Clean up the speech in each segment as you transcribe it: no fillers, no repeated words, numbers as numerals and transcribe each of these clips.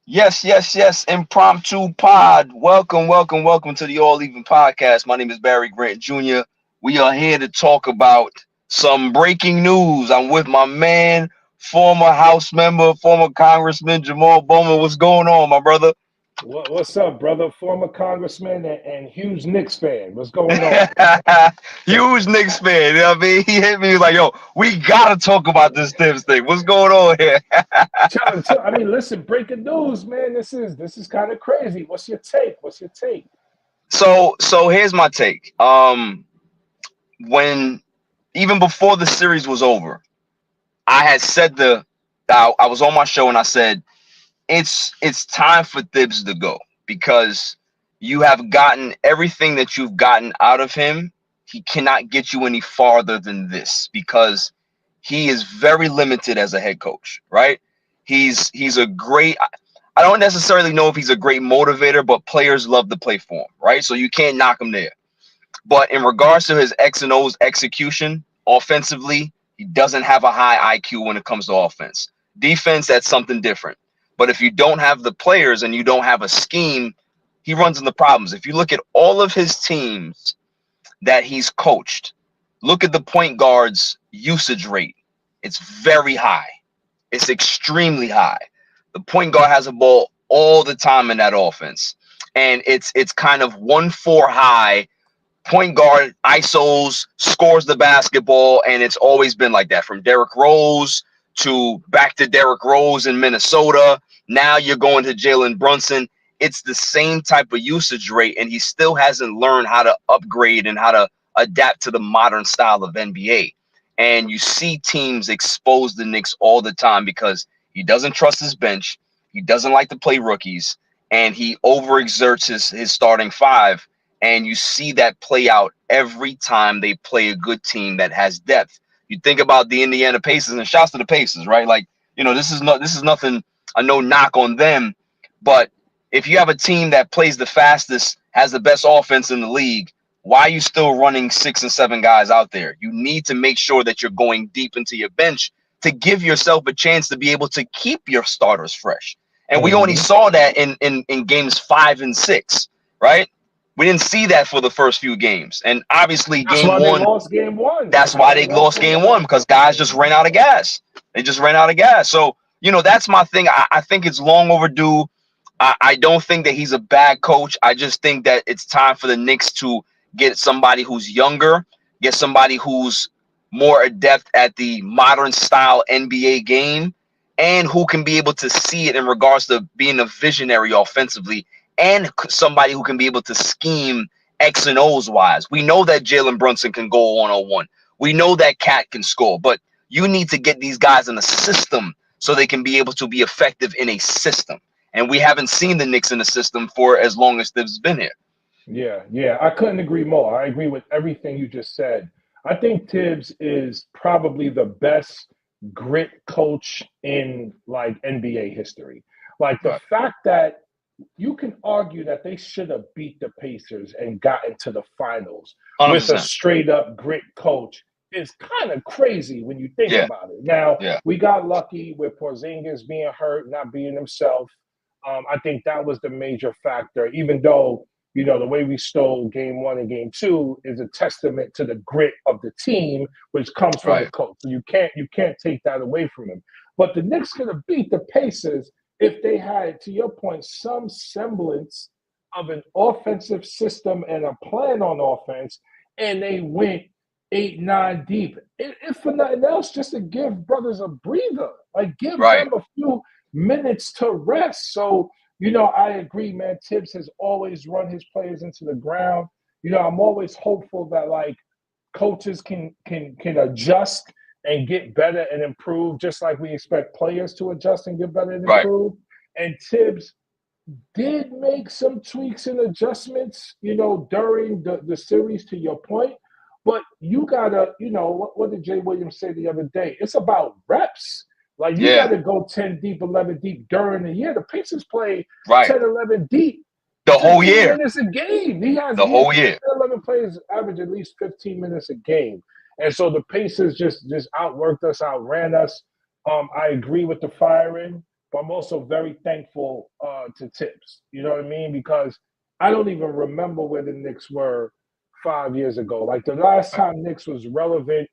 Yes, yes, yes. Impromptu pod. Welcome, welcome, welcome to the All Even podcast. My name is Barry Grant Jr. We are here to talk about some breaking news. I'm with my man, former House member, former Congressman Jamal Bowman. What's going on, my brother? What's up, brother? Former congressman and huge Knicks fan. What's going on? Huge Knicks fan. You know what I mean? He hit me like, yo, we gotta talk about this Thibs thing. What's going on here? I mean, listen, breaking news, man. This is kind of crazy. What's your take? What's your take? So here's my take. When even before the series was over, I had said I was on my show and I said it's time for Thibs to go because you have gotten everything that you've gotten out of him. He cannot get you any farther than this because he is very limited as a head coach, right? He's a great I don't necessarily know if he's a great motivator, but players love to play for him, right? So you can't knock him there. But in regards to his X and O's execution offensively, he doesn't have a high IQ when it comes to offense. Defense, that's something different. But if you don't have the players and you don't have a scheme, he runs into problems. If you look at all of his teams that he's coached, look at the point guard's usage rate. It's very high. It's extremely high. The point guard has a ball all the time in that offense. And it's kind of 1-4 high point guard isos, scores the basketball, and it's always been like that from Derrick Rose to back to Derrick Rose in Minnesota. Now you're going to Jalen Brunson. It's the same type of usage rate, and he still hasn't learned how to upgrade and how to adapt to the modern style of NBA. And you see teams expose the Knicks all the time because he doesn't trust his bench. He doesn't like to play rookies, and he overexerts his starting five, and you see that play out every time they play a good team that has depth. You think about the Indiana Pacers, and shouts to the Pacers, right? Like, this is nothing, a no knock on them. But if you have a team that plays the fastest, has the best offense in the league, why are you still running 6 and 7 guys out there? You need to make sure that you're going deep into your bench to give yourself a chance to be able to keep your starters fresh. And we only Mm-hmm. saw that in games 5 and 6, right? We didn't see that for the first few games. And obviously, That's game why they one, lost game one. that's That's why why they they lost lost game game one. one because guys just ran out of gas. They just ran out of gas. So, that's my thing. I think it's long overdue. I don't think that he's a bad coach. I just think that it's time for the Knicks to get somebody who's younger, get somebody who's more adept at the modern style NBA game, and who can be able to see it in regards to being a visionary offensively, and somebody who can be able to scheme X and O's wise. We know that Jalen Brunson can go 1-on-1. We know that Cat can score, but you need to get these guys in a system so they can be able to be effective in a system. And we haven't seen the Knicks in the system for as long as Thibs has been here. Yeah. I couldn't agree more. I agree with everything you just said. I think Tibbs is probably the best grit coach in like NBA history. Like the Right. fact that you can argue that they should have beat the Pacers and gotten to the finals with a 100%. straight up grit coach is kind of crazy when you think Yeah. about it. Now, Yeah. we got lucky with Porzingis being hurt, not being himself. I think that was the major factor, even though, the way we stole game one and game two is a testament to the grit of the team, which comes from the Right. coach. So you can't take that away from him. But the Knicks could have beat the Pacers if they had, to your point, some semblance of an offensive system and a plan on offense, and they went 8, 9 deep. If for nothing else, just to give brothers a breather, like give Right. them a few minutes to rest. So, I agree, man. Tibbs has always run his players into the ground. I'm always hopeful that like coaches can adjust and get better and improve, just like we expect players to adjust and get better and Right. improve. And Tibbs did make some tweaks and adjustments, during the series, to your point. But you gotta, what did Jay Williams say the other day? It's about reps. Like you Yeah. gotta go 10 deep, 11 deep during the year. The Pacers play Right. 10, 11 deep, The whole 15 year. minutes a game. He has The he whole year. 10, 11 players average at least 15 minutes a game. And so the Pacers just outworked us, outran us. I agree with the firing. but I'm also very thankful to Thibs. You know what I mean? Because I don't even remember where the Knicks were 5 years ago. Like the last time Knicks was relevant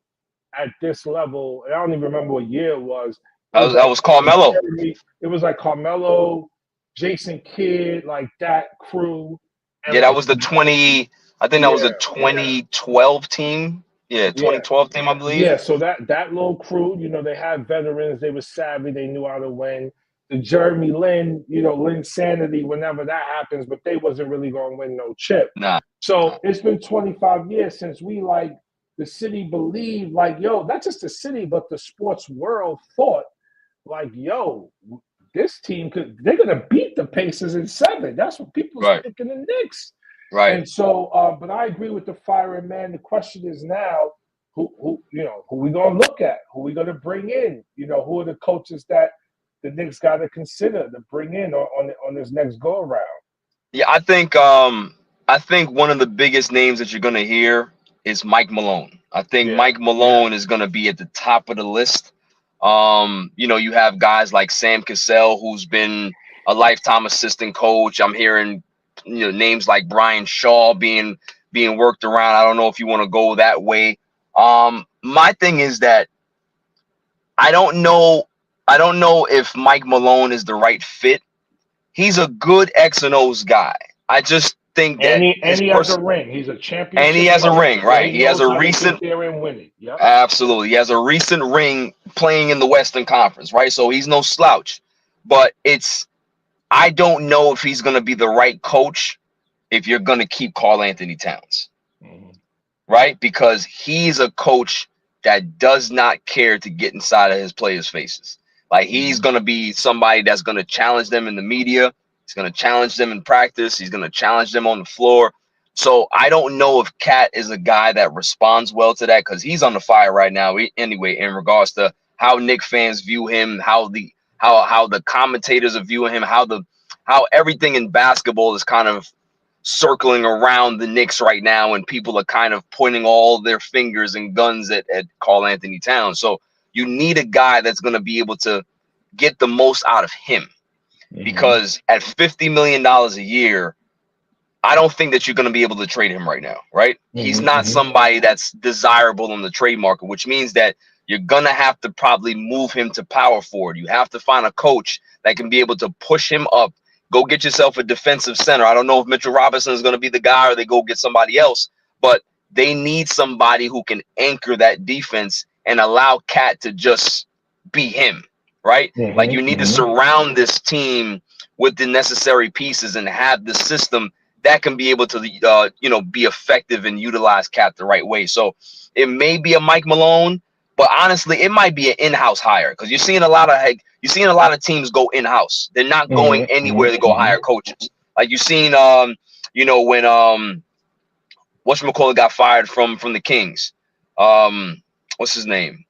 at this level, and I don't even remember what year it was. It was That like was Carmelo. Jeremy, it was like Carmelo, Jason Kidd, like that crew, and Yeah, that like was the 20. I think that was yeah, the 2012 team. Yeah, yeah. 2012 team, I believe. Yeah, so that little crew, they had veterans. They were savvy. They knew how to win. The Jeremy Lin, Lin sanity whenever that happens, but they wasn't really going to win no chip. Nah, So nah. it's been 25 years since we the city believed yo, not just the city, but the sports world thought yo, this team they're gonna beat the Pacers in 7. That's what people was Right, picking the Knicks. right. And so, but I agree with the firing man. The question is now, who we gonna look at? Who we gonna bring in? Who are the coaches that the Knicks got to consider to bring in on this next go around? Yeah, I think one of the biggest names that you're gonna hear is Mike Malone. I think Yeah, Mike Malone is gonna be at the top of the list. You have guys like Sam Cassell, who's been a lifetime assistant coach. I'm hearing names like Brian Shaw being worked around. I don't know if you want to go that way. My thing is that I don't know. I don't know if Mike Malone is the right fit. He's a good X and O's guy. I just think and that he has a ring. He's a and he championship has a coach, ring, so right? he He has knows a how to get recent, there and win it. Yep. absolutely. He has a recent ring playing in the Western Conference, right? So he's no slouch. But I don't know if he's going to be the right coach if you're going to keep Karl Anthony Towns, Mhm. right? Because he's a coach that does not care to get inside of his players' faces. Like he's Mhm. going to be somebody that's going to challenge them in the media. He's going to challenge them in practice. He's going to challenge them on the floor. So I don't know if Cat is a guy that responds well to that because he's on the fire right now. Anyway, in regards to how Knicks fans view him, how the commentators are viewing him, how everything in basketball is kind of circling around the Knicks right now, and people are kind of pointing all their fingers and guns at Karl Anthony Towns. So you need a guy that's going to be able to get the most out of him Mhm. because at $50 million a year, I don't think that you're going to be able to trade him right now, right? He's Mhm. not Mhm. somebody that's desirable in the trade market, which means that you're going to have to probably move him to power forward. You have to find a coach that can be able to push him up. Go get yourself a defensive center. I don't know if Mitchell Robinson is going to be the guy or they go get somebody else, but they need somebody who can anchor that defense and allow Cat to just be him, right? Like Mhm. you need to Mhm. surround this team with the necessary pieces and have the system that can be able to be effective and utilize Cat the right way. So it may be a Mike Malone, but honestly, it might be an in-house hire because you're seeing a lot of teams go in-house. They're not going Mhm. anywhere Mhm. to go hire Mhm. coaches. Like you've seen when whatchamacallit got fired from the Kings. What's his name?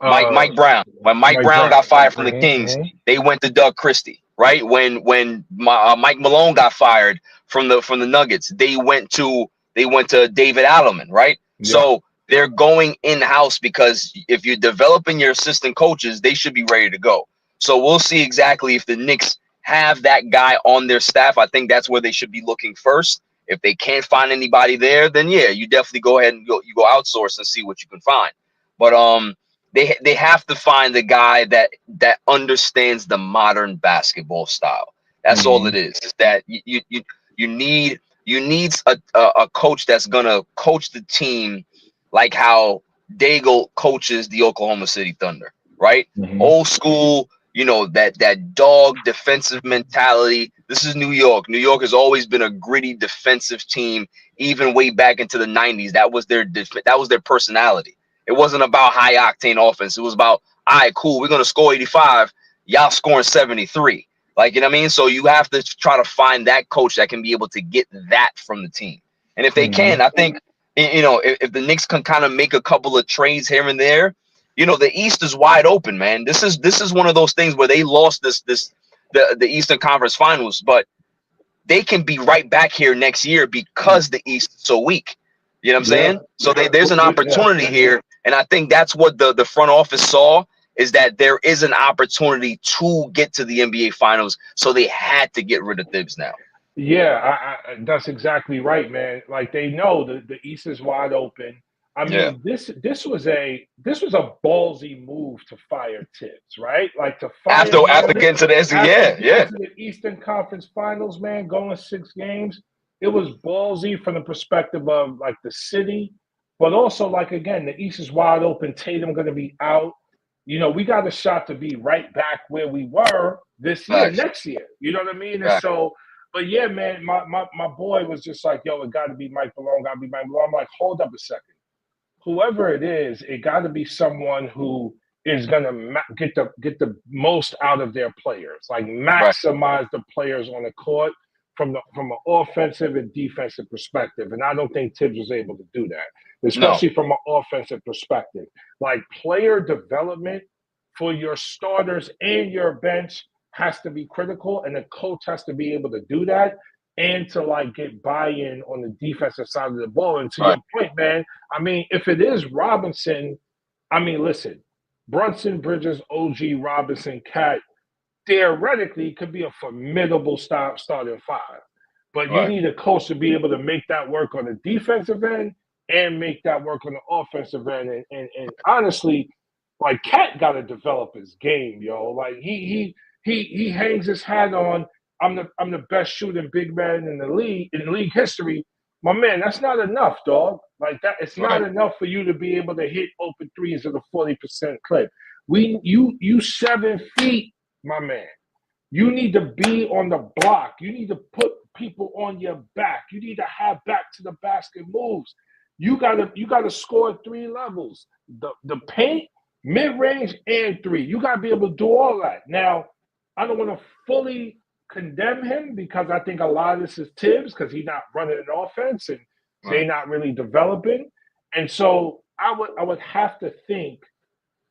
Uh, Mike Brown. When Mike Mike Brown Brown. got fired from the Mhm. Kings, Mhm. they went to Doug Christie, right? When Mike Malone got fired from the Nuggets, they went to David Allen, right? Yep. So they're going in house because if you're developing your assistant coaches, they should be ready to go. So we'll see exactly if the Knicks have that guy on their staff. I think that's where they should be looking first. If they can't find anybody there, then yeah, you definitely go ahead and go outsource and see what you can find. But they have to find a guy that understands the modern basketball style. That's all it Mhm. is that you need a coach that's gonna coach the team like how Daigle coaches the Oklahoma City Thunder, right? Mhm. Old school, that dog defensive mentality. This is New York. New York has always been a gritty defensive team, even way back into the '90s. That was their personality. It wasn't about high octane offense. It was about, all right, cool, we're gonna score 85, y'all scoring 73. Like, you know what I mean? So you have to try to find that coach that can be able to get that from the team. And if they can, Mhm. I think if the Knicks can kind of make a couple of trades here and there, the East is wide open, man. This is one of those things where they lost the Eastern Conference Finals, but they can be right back here next year because the East is so weak. You know what I'm Yeah. saying? So there's an Yeah. opportunity here, and I think that's what the front office saw. is that there is an opportunity to get to the NBA Finals, so they had to get rid of Thibs now. Yeah, that's exactly right, man. Like they know the East is wide open. I Yeah. mean, this was a ballsy move to fire Tibbs, right? Like to fire After him getting to the SC, after getting yeah. to the Eastern Conference Finals, man, going 6 games. It was ballsy from the perspective of like the city, but also like again, the East is wide open. Tatum going to be out. We got a shot to be right back where we were this year, Facts. next year. You know what I mean? And Facts. so, but yeah, man, my boy was just like, yo, it got to be Mike Malone, got to be Mike Malone. I'm like, hold up a second. Whoever it is, it got to be someone who is gonna get the most out of their players, like Right. maximize the players on the court from an offensive and defensive perspective. And I don't think Tibbs was able to do that, No. especially from an offensive perspective. Like player development for your starters and your bench has to be critical, and the coach has to be able to do that and to like get buy-in on the defensive side of the ball. And to your Right. point, man, I mean, if it is Robinson, I mean, listen, Brunson, Bridges, OG, Robinson, Cat, theoretically could be a formidable starting five. But you Right. need a coach to be able to make that work on the defensive end and make that work on the offensive end. And honestly, like Cat got to develop his game, yo. Like he hangs his hat on. I'm the best shooting big man in league history. My man, that's not enough, dog. Like that, it's not Right. enough for you to be able to hit open threes at a 40% clip. You 7 feet, my man. You need to be on the block. You need to put people on your back. You need to have back to the basket moves. You gotta score at 3 levels. The paint, mid range, and three. You gotta be able to do all that. Now, I don't want to fully condemn him because I think a lot of this is Tibbs because he's not running an offense and they're Right. not really developing. And so I would have to think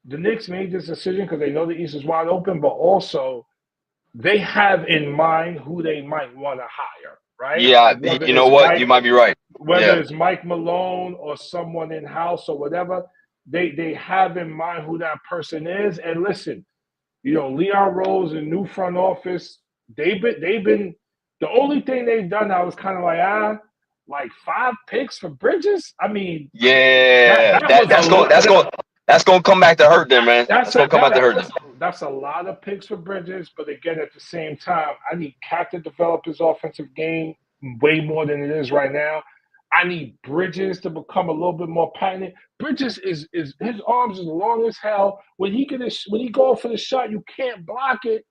the Knicks made this decision because they know the East is wide open, but also they have in mind who they might want to hire, right? Yeah. Like whether You know it's what? You Mike, might be right. whether Yeah. it's Mike Malone or someone in house or whatever, they have in mind who that person is. And listen, Leon Rose and new front office, they've been the only thing they've done now is kind of like 5 picks for Bridges. I mean, that Yeah. that was a lot. That's going to come back to hurt them, man. That's going to come back to hurt them. That's a lot of picks for Bridges, but again, at the same time, I need Cat to develop his offensive game way more than it is right now. I need Bridges to become a little bit more patented. Bridges is his arms is long as hell. When he go for the shot, you can't block it.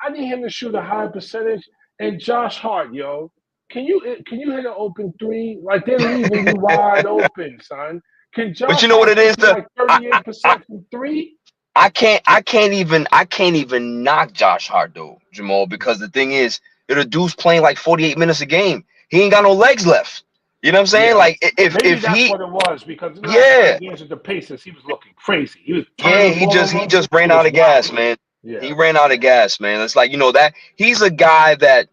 I need him to shoot a high percentage. And Josh Hart, yo, can you hit an open three? Like they're leaving you wide open, son. Can But Josh you know what Hart it is? shoot like I, I, I 38% from three? I can't even knock Josh Hart though, Jamal, because the thing is, the dude's playing like 48 minutes a game. He ain't got no legs left. You know what I'm saying? Yeah, Like maybe if that's he what it was because the last yeah, 5 games with the Pacers, he was looking crazy. He was turning yeah, the he just ball he over. just He ran was out of gas, wilding. man. Yeah, He ran out of gas, man. It's like, that he's a guy that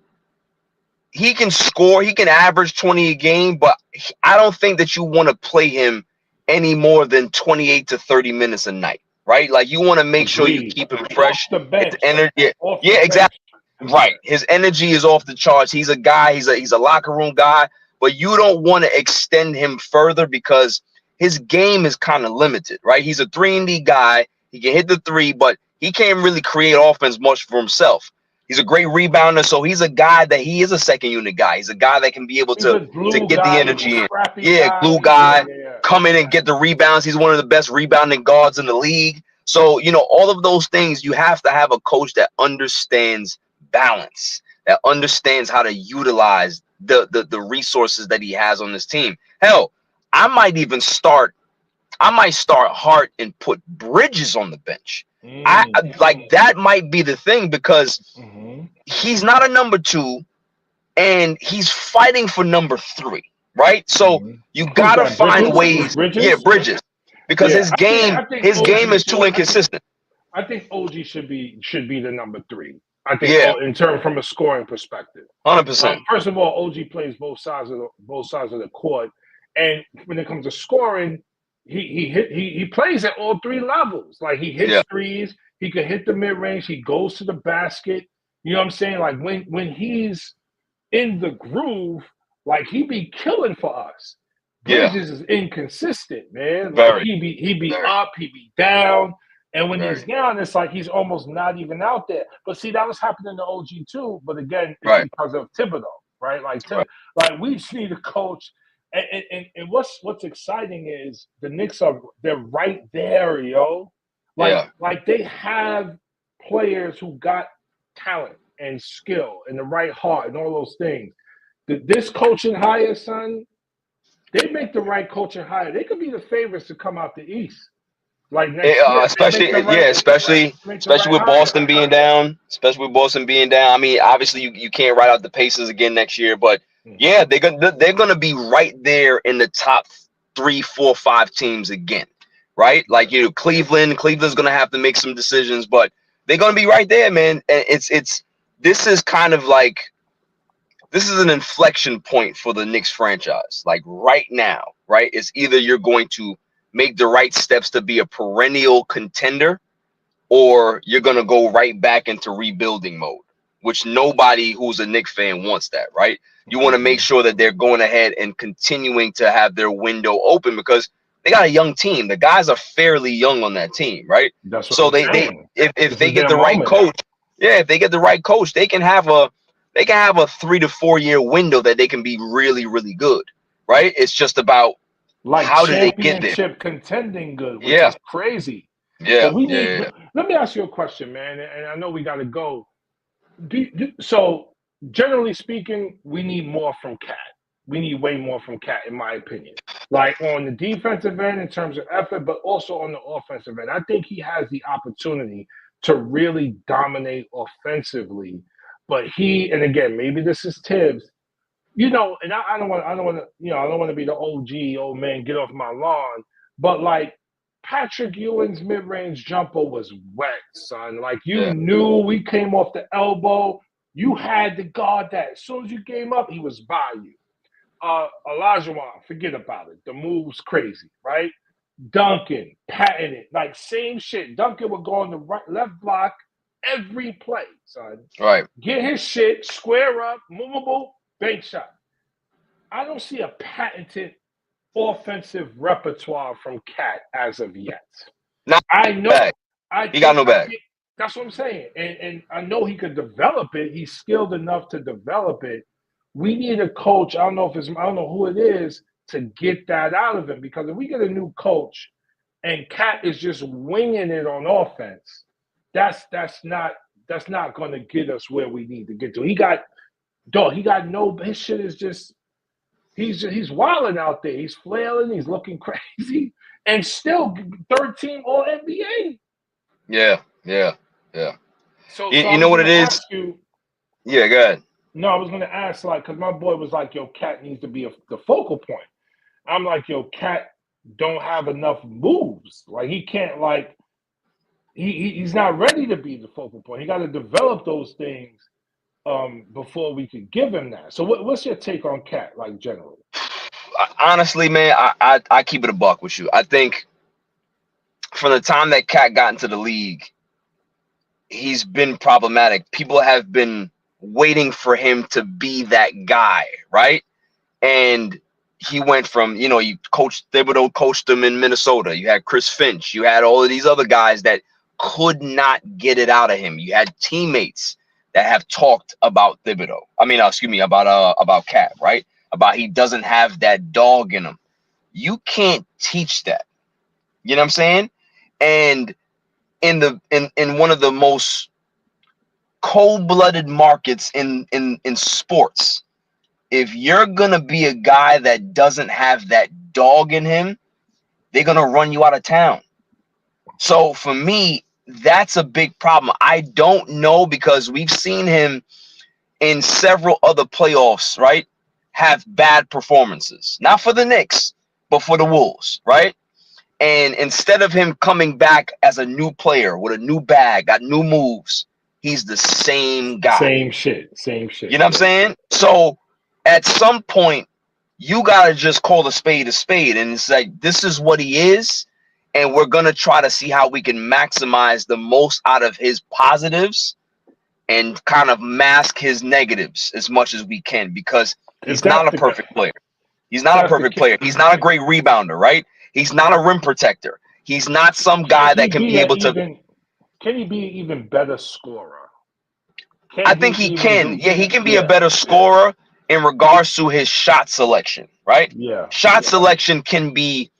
he can score, he can average 20 a game, but I don't think that you want to play him any more than 28 to 30 minutes a night, right? Like you want to make sure you agreed. keep him Off fresh. the Get the bench, energy. Yeah, off the yeah, bench. exactly. Right. His energy is off the charts. He's a guy, he's a locker room guy, but you don't want to extend him further because his game is kind of limited, right? He's a 3-and-D guy. He can hit the three, but he can't really create offense much for himself. He's a great rebounder, so he's a guy that he is a second unit guy. He's a guy that can be able He's to a glue get the guy. He's a energy in. scrappy Yeah, guy. glue Yeah, guy, yeah, yeah. come in and get the rebounds. He's one of the best rebounding guards in the league. So, all of those things, you have to have a coach that understands balance, that understands how to utilize the resources that he has on this team. Hell, I might even start Hart and put Bridges on the bench. Like that might be the thing because Mm-hmm. he's not a number two and he's fighting for number three, right? So Mm-hmm. you Who's gotta that? find Bridges? ways. Yeah, Bridges? Bridges, because Yeah, his I think game I think his OG game is should. too inconsistent. I think OG should be the number three. I think Yeah, in terms from a scoring perspective. 100%. First of all, OG plays both sides of the court, and when it comes to scoring, he plays at all three levels. Like he hits Yeah. threes, he can hit the mid range, he goes to the basket. You know what I'm saying? Like when he's in the groove, like he be killing for us. Yeah. Bridges is inconsistent, man. Like Very. he be Very. up, he be down. And when he's Very. down, it's like he's almost not even out there. But see, that was happening to OG too. But again, it's Right. because of Thibodeau, right? Right. Like we just need a coach. And what's exciting is the Knicks they're right there, yo. Yeah. Like they have players who got talent and skill and the right heart and all those things. This coaching hire, son, they make the right coaching hire. They could be the favorites to come out the East. Like next year, if they make Especially, the right, yeah, if the right, especially, make the especially right with hire. Boston being down. Especially with Boston being down. I mean, obviously, you can't write out the Pacers again next year, but Mhm. yeah, they're gonna be right there in the top 3, 4, 5 teams again, right? Like Cleveland's gonna have to make some decisions, but they're gonna be right there, man. And it's this is kind of like this is an inflection point for the Knicks franchise. Like right now, right? It's either you're going to make the right steps to be a perennial contender, or you're going to go right back into rebuilding mode, which nobody who's a Knicks fan wants that, right? You want to make Mhm. sure that they're going ahead and continuing to have their window open because they got a young team. The guys are fairly young on that team, right? That's what So I'm they saying. if This they is get their the right moment. coach, yeah, if they get the right coach, they can have a 3 to 4 year window that they can be really, really good, right? It's just about Like how do they get there? championship contending good, which Yeah, is crazy. yeah, But we yeah, need. yeah, Let me ask you a question, man. And I know we got to go. So generally speaking, we need more from Cat. We need way more from Cat, in my opinion. Like on the defensive end in terms of effort, but also on the offensive end. I think he has the opportunity to really dominate offensively. But and again, maybe this is Tibbs. And I don't want to be the OG old man, get off my lawn. But like Patrick Ewing's mid-range jumper was wet, son. Like you yeah. knew we came off the elbow. You had to guard that. As soon as you came up, he was by you. Olajuwon, forget about it. The move's crazy, right? Duncan, patting it, like same shit. Duncan would go on the right, left block every play, son. Right. Get his shit, square up, movable, bank shot. I don't see a patented offensive repertoire from Cat as of yet. Not I know. bad. I He got think. no I bag. think that's what I'm saying, and I know he could develop it. He's skilled enough to develop it. We need a coach. I don't know who it is to get that out of him because if we get a new coach and Cat is just winging it on offense, that's not going to get us where we need to get to. He got no. His shit is just he's wilding out there. He's flailing. He's looking crazy, and still third team All NBA. Yeah, yeah, yeah. So, You, so I you was know what gonna it is? ask you. Yeah, go ahead. No, I was gonna ask like because my boy was like, "Yo, Cat needs to be the focal point." I'm like, "Yo, Cat don't have enough moves. Like he can't like he's not ready to be the focal point. He got to develop those things before we could give him that." So, what's your take on Cat like generally? Honestly, man, I keep it a buck with you. I think from the time that Cat got into the league, he's been problematic. People have been waiting for him to be that guy, right? And he went from, you coached Thibodeau coached him in Minnesota. You had Chris Finch. You had all of these other guys that could not get it out of him. You had teammates that have talked about Thibodeau. I mean, excuse me, about Cat, right? About he doesn't have that dog in him. You can't teach that. You know what I'm saying? And in one of the most cold-blooded markets in sports, if you're gonna be a guy that doesn't have that dog in him, they're gonna run you out of town. So for me, that's a big problem. I don't know because we've seen him in several other playoffs, right? Have bad performances. Not for the Knicks, but for the Wolves, right? And instead of him coming back as a new player with a new bag, got new moves, he's the same guy. Same shit. Same You shit. know what I'm Yeah. saying? So at some point, you gotta just call a spade, and it's like this is what he is, and we're gonna try to see how we can maximize the most out of his positives and kind of mask his negatives as much as we can, because If he's not that's a the perfect player. He's if not a that's the perfect case, player. He's not a great rebounder, right? He's not a rim protector. He's not some can guy he that can be be a able to. even can he be an even better scorer? I Can he think he even can. do? Yeah, he can be a Yeah, better scorer in regards to his shot selection, right? yeah, Shot selection can be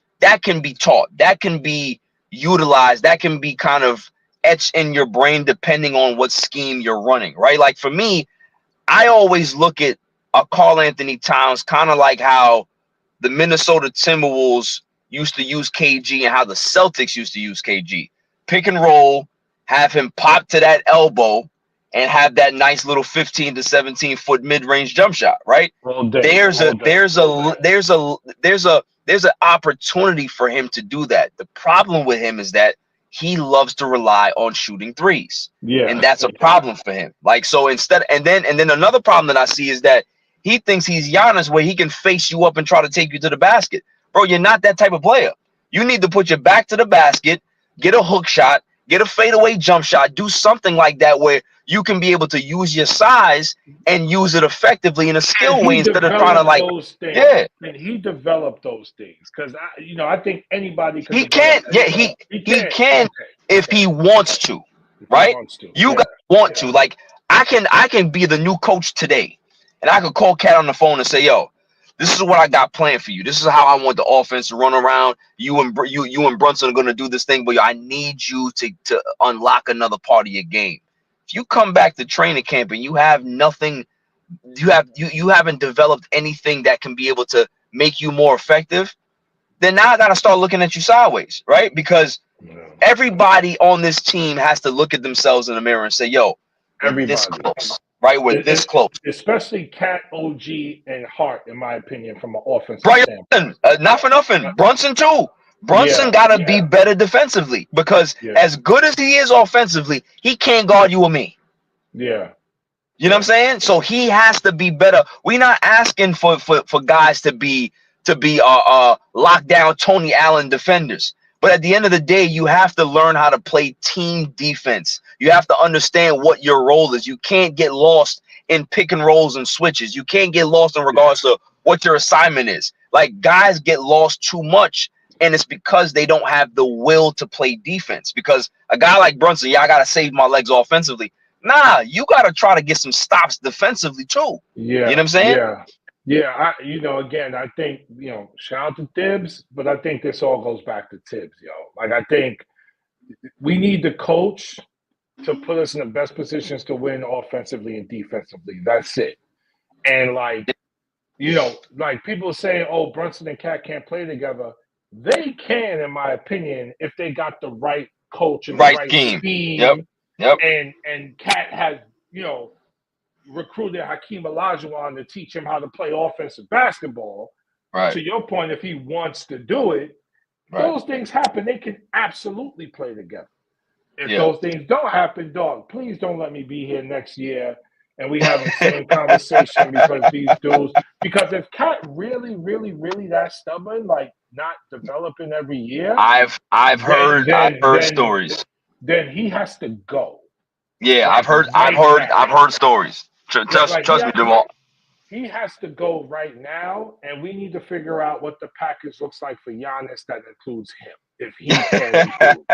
taught. That can be utilized. That can be kind of etched in your brain depending on what scheme you're running, right? Like for me, I always look at a Karl Anthony Towns kind of like how the Minnesota Timberwolves used to use KG and how the Celtics used to use KG. Pick and roll, have him pop to that elbow and have that nice little 15 to 17-foot mid-range jump shot, right? all day, There's all a day. there's a there's a there's an opportunity for him to do that. The problem with him is that he loves to rely on shooting threes. And Yeah, that's a problem for him. Like so instead and then another problem that I see is that he thinks he's Giannis where he can face you up and try to take you to the basket. Bro, you're not that type of player. You need to put your back to the basket, get a hook shot, get a fadeaway jump shot, do something like that where you can be able to use your size and use it effectively in a and skill way he instead of trying to developed like, those things. yeah, And he developed those things because I think anybody can he develop can't. Yeah, anything. He he can. can He if can he wants to, if he right? wants to. You Yeah, got to want to. Like I can be the new coach today, and I could call Cat on the phone and say, "Yo, this is what I got planned for you. This is how I want the offense to run around. You and Brunson are going to do this thing, but I need you to unlock another part of your game. If you come back to training camp and you have nothing, you haven't developed anything that can be able to make you more effective, then now I got to start looking at you sideways, right? Because yeah. everybody on this team has to look at themselves in the mirror and say, yo, we're this Everybody. close, right? We're this close. Especially Cat, OG, and Hart, in my opinion, from an offensive standpoint. Brunson, not for nothing. Brunson, too. Brunson Yeah, got to be better defensively because yeah, as good as he is offensively, he can't guard you or me. yeah, You know what I'm saying? So he has to be better. We're not asking for guys to be lockdown Tony Allen defenders. But at the end of the day, you have to learn how to play team defense. You have to understand what your role is. You can't get lost in pick and rolls and switches. You can't get lost in regards to what your assignment is. Like guys get lost too much, and it's because they don't have the will to play defense. Because a guy like Brunson, yeah, I gotta save my legs offensively. Nah, you got to try to get some stops defensively too. You know what yeah, I'm saying? yeah. Yeah, again, I think, shout out to Thibs, but I think this all goes back to Thibs, yo. Like, I think we need the coach to put us in the best positions to win offensively and defensively. That's it. And, like people saying, oh, Brunson and Cat can't play together. They can, in my opinion, if they got the right coach and the Right right scheme. Yep. scheme. Yep. And Cat has, recruited Hakeem Olajuwon to teach him how to play offensive basketball. Right. To your point, if he wants to do it, Right. those things happen. They can absolutely play together. If Yeah. those things don't happen, dog, please don't let me be here next year and we have the same conversation because because if Cat really, really, really that stubborn, like not developing every year, I've then heard then then stories. then he has to go. Yeah, Like I've right heard now. stories. Like Trust me, Jamal. he has to go right now, and we need to figure out what the package looks like for Giannis that includes him if he can improve.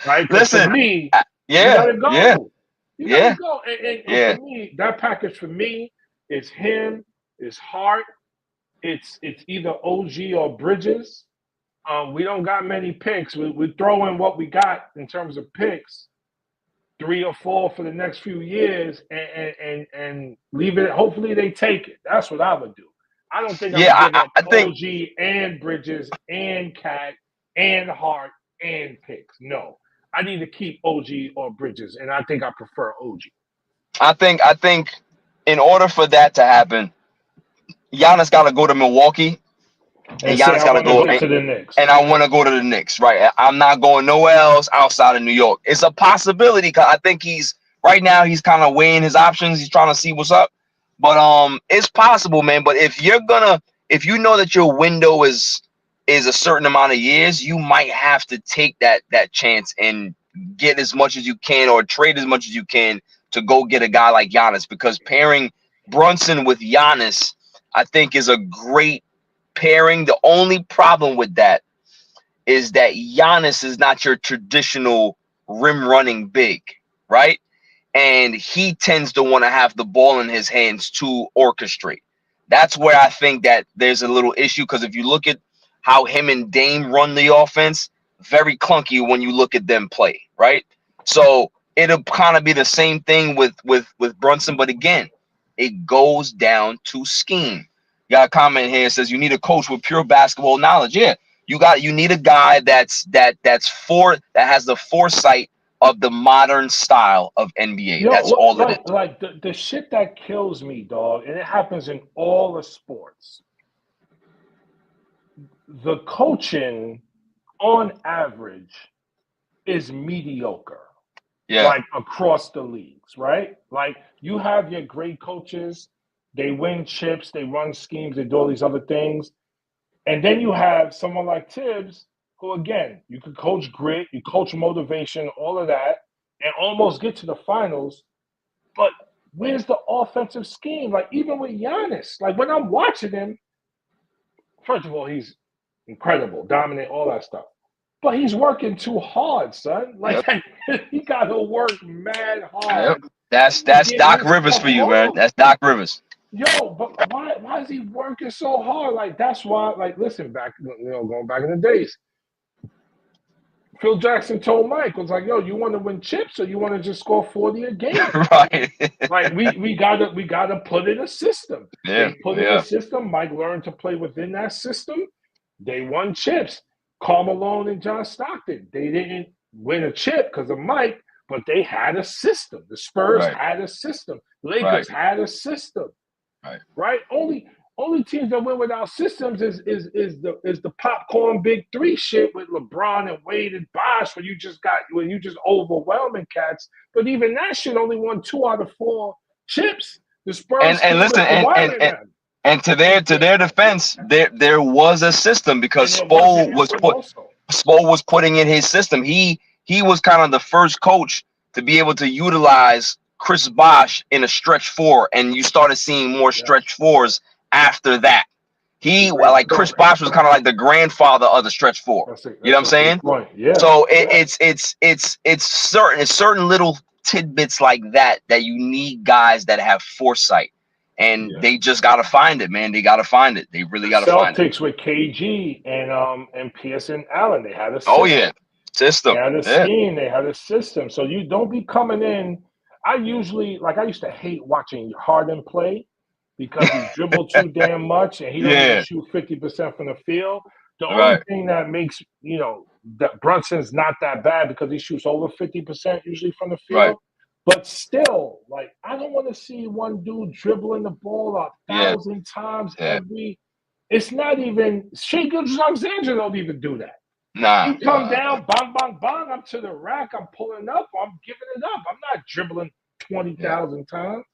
Right? Because for Listen, me, you yeah, gotta yeah, go. You gotta yeah, go. And for yeah. me, that package for me is him, is Hart. It's either OG or Bridges. We don't got many picks. We throw in what we got in terms of picks, 3 or 4 for the next few years, and leave it. Hopefully they take it. That's what I would do. I don't think I'm Yeah, gonna give up I think OG and Bridges and Cat and Hart and picks. No, I need to keep OG or Bridges, and I think I prefer OG. I think in order for that to happen, Giannis got to go to Milwaukee, and And say Giannis I got to want to go. go to the Knicks. And I want to go to the Knicks, right? I'm not going nowhere else outside of New York. It's a possibility because I think right now he's kind of weighing his options. He's trying to see what's up, but it's possible, man. But if you're gonna if you know that your window is a certain amount of years, you might have to take that chance and get as much as you can or trade as much as you can to go get a guy like Giannis, because pairing Brunson with Giannis, I think, is a great pairing. The only problem with that is that Giannis is not your traditional rim running big, right? And he tends to want to have the ball in his hands to orchestrate. That's where I think that there's a little issue, because if you look at how him and Dame run the offense, very clunky when you look at them play, right? So it'll kind of be the same thing with Brunson, but again, it goes down to scheme. You got a comment here that says you need a coach with pure basketball knowledge. Yeah, you need a guy that has the foresight of the modern style of NBA. Yo, That's all it is. like the shit that kills me, dog, and it happens in all the sports. The coaching, on average, is mediocre. Yeah, Like across the leagues, right? Like you have your great coaches, they win chips, they run schemes, they do all these other things. And then you have someone like Thibs, who again, you could coach grit, you coach motivation, all of that, and almost get to the finals. But where's the offensive scheme? Like even with Giannis, like when I'm watching him, first of all, he's incredible, dominant, all that stuff. But he's working too hard, son. Like yep, he got to work mad yep. hard to That's get Doc his Rivers stuff for you, man. off. That's Doc Rivers. Yo, but why is he working so hard? Like that's why. Like listen, back going back in the days, Phil Jackson told Mike was like, "Yo, you want to win chips or you want to just score 40 a game?" Right. Like we gotta put in a system. Yeah, They put in a yeah. system. Mike learned to play within that system. They won chips. Karl Malone and John Stockton. They didn't win a chip because of Mike, but they had a system. The Spurs Right, had a system. right, Lakers had a system. right. Right? Only teams that win without systems is the popcorn big three shit with LeBron and Wade and Bosh when you just overwhelming cats. But even that shit only won 2 out of 4 chips. The Spurs And team listen, with Kawhi in them. and to their defense, there was a system, because And there was an answer also. Spo was putting in his system. He was kind of the first coach to be able to utilize Chris Bosh in a stretch four, and you started seeing more Yes. stretch fours after that. He Great like Chris point. Bosh was kind of like the grandfather of the stretch four. You know That's what I'm a great saying? point. Yeah. So it's certain little tidbits like that that you need guys that have foresight, and Yeah. they just gotta find it, man. They gotta find it. They really The gotta find it. Celtics with KG and Pearson Allen, they had a Oh system. yeah, They system. had a Yeah, scheme. They had a system. So you don't be coming in. I used to hate watching Harden play because he dribbled too damn much and he don't even yeah, shoot 50% from the field. The only right. thing that makes that Brunson's not that bad because he shoots over 50% usually from the Right. field. But still, like I don't want to see one dude dribbling the ball a Yeah, 1,000 times yeah. every. It's not even Shea Gilgeous-Alexander don't even do that. Nah, He come down, bang, bang, bang, I'm to the rack, I'm pulling up, I'm giving it up. I'm not dribbling yeah. 20,000 times.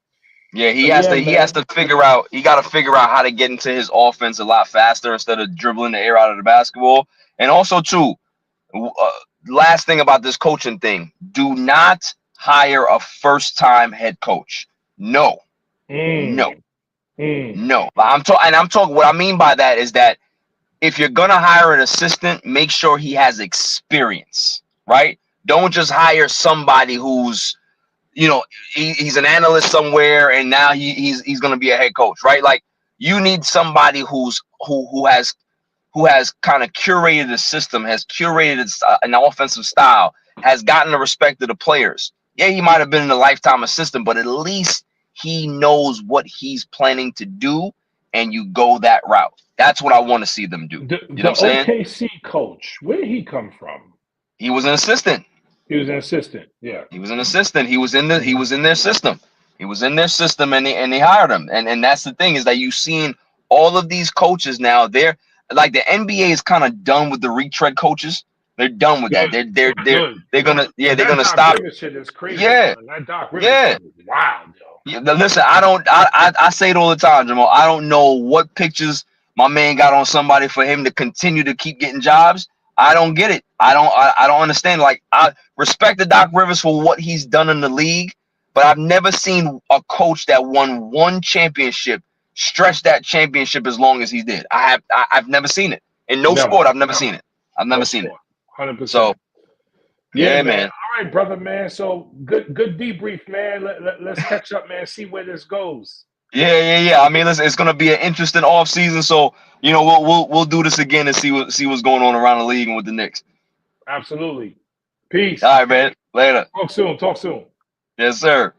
Yeah, So yeah, he has man. to figure out, he got to figure out how to get into his offense a lot faster instead of dribbling the air out of the basketball. And also too, last thing about this coaching thing, do not hire a first time head coach. No, no, Mm, mm. no. I'm talking, what I mean by that is that if you're gonna hire an assistant, make sure he has experience, right? Don't just hire somebody who's, he's an analyst somewhere and now he's gonna be a head coach, right? Like, you need somebody who has kind of curated a system, has curated an offensive style, has gotten the respect of the players. Yeah, he might have been a lifetime assistant, but at least he knows what he's planning to do, and you go that route. That's what I want to see them do. The You know what the I'm saying? OKC coach, where did he come from? He was an assistant. He was an assistant. Yeah. He was an assistant. He Mhm. was in their system. He was in their system, and they hired him. And that's the thing, is that you've seen all of these coaches now. They're like, the NBA is kind of done with the retread coaches. They're done with that. Good. Good. They're gonna, yeah, Because they're that gonna Doc stop. Rivers shit is crazy, Yeah, son. That Doc Rivers yeah. shit is wild, yo. Yeah, listen, I don't. I say it all the time, Jamal. I don't know what pictures My man got on somebody for him to continue to keep getting jobs. I don't get it. I don't understand. Like, I respect the Doc Rivers for what he's done in the league, but I've never seen a coach that won one championship stretch that championship as long as he did. I've never seen it in no Never, sport. I've never seen it. I've no never seen it. sport, 100%. So Yeah, yeah, man. man. All right, brother, man. So good debrief, man. Let's catch up, man. See where this goes. Yeah. I mean, listen, it's gonna be an interesting off season. So we'll do this again and see what's going on around the league and with the Knicks. Absolutely. Peace. All right, man. Later. Talk soon. Talk soon. Yes, sir.